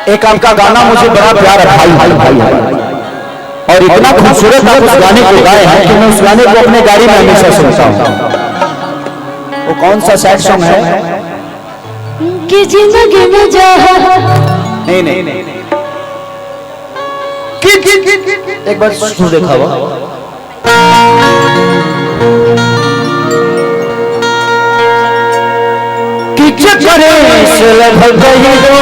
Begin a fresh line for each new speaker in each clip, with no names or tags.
एक आपका गाना मुझे बड़ा प्यार है भाई भाई भाई भाई, और इतना खूबसूरत आप उस गाने को गाए हैं कि मैं उस गाने को अपने गाड़ी में हमेशा सुनता हूँ। वो कौन सा सैड सॉन्ग है
कि जिंदगी में जा
नहीं नहीं नहीं एक बार सुन देखा हुआ कि चक्करे से लगभग गई हो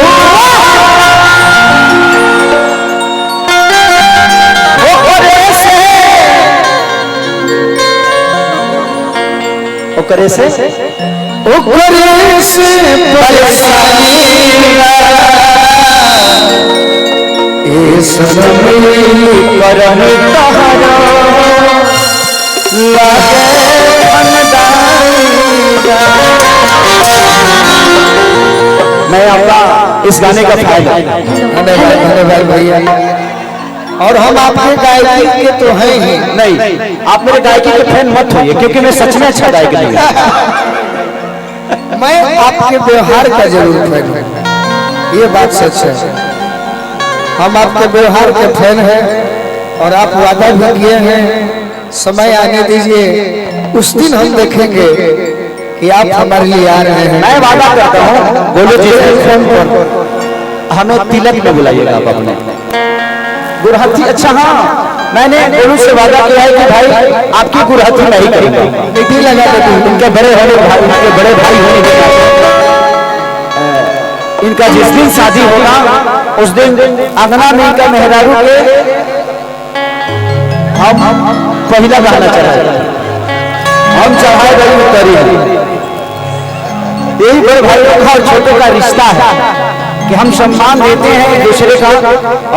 ओकरे से परेशानी करम तहरा मैं आपका इस गाने का फायदा
धन्यवाद भैया। और हम आपके गायकी के तो हैं ही
नहीं, आप मेरे गायकी के फैन मत होइए क्योंकि मैं सच में अच्छा गायक नहीं
मैं आपके व्यवहार का जरूर फैन हूँ, ये बात सच है। हम आपके व्यवहार के फैन हैं और आप वादा भी किए हैं, समय आने दीजिए, उस दिन हम देखेंगे कि आप हमारे लिए आ रहे हैं।
मैं वादा करता हूँ बोलो जी फोन पर हमें तिलक में बुलाइएगा आप अपने गुरहथी। अच्छा हाँ, मैंने गोलू से वादा किया है कि भाई आपकी गुरहथी मैं ही करूंगा,
मिट्टी लगा देती हूँ।
इनके बड़े होने भाई, इनके बड़े भाई होने के नाते इनका जिस दिन शादी होगा उस दिन अंगना में इनका मेहरारू के हम पहला गाना चढ़ाए, हम चढ़ाए गई उतरी। यही बड़े भाइयों का और छोटों का रिश्ता है कि हम सम्मान देते हैं एक दूसरे का,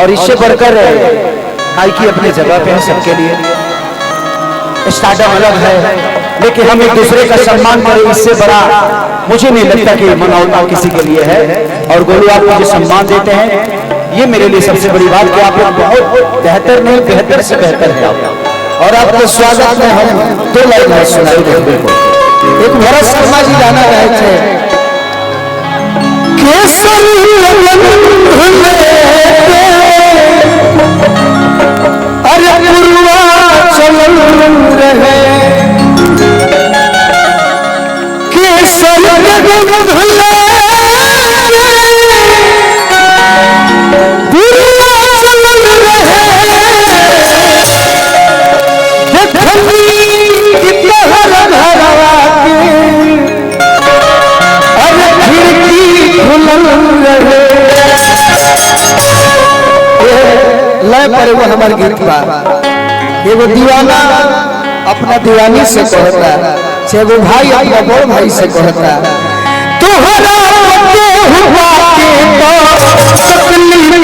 और इससे बढ़कर गायकी अपने जगह पे है सबके लिए। स्टार्टअप अलग है लेकिन हम एक दूसरे का सम्मान करें, इससे बड़ा मुझे नहीं लगता कि मनौता किसी के लिए है। और गोलू आप मुझे सम्मान देते हैं, ये मेरे लिए सबसे बड़ी बात कि आप बहुत बेहतर नहीं बेहतर से बेहतर है आप।
और आपके स्वागत में हम दो लाइन सुनाई देंगे। एक भरत शर्मा जी गाना गाए थे, अरे पूर्वाचल रहे केसर लय पर वो हमारे गीत बा। एगो दीवाना अपना दीवानी से कहता, एगो भाई अपना बड़ भाई से कहता, तोहरा हुआ के तो तकलीफ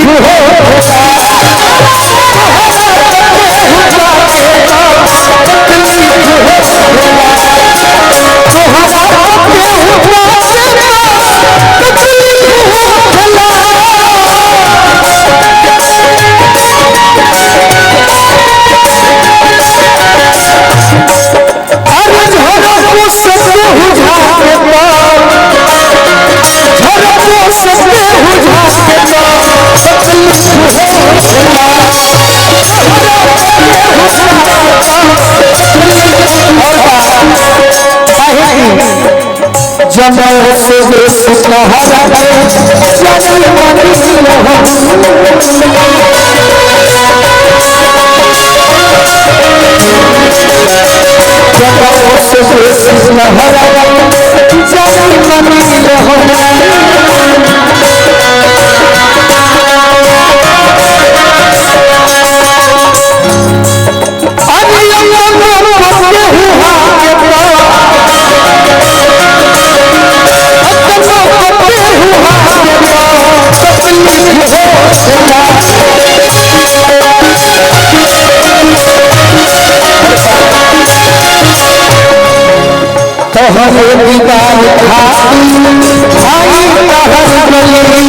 जमाल से हमें दीदार खाती भाई कहर गली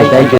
यू।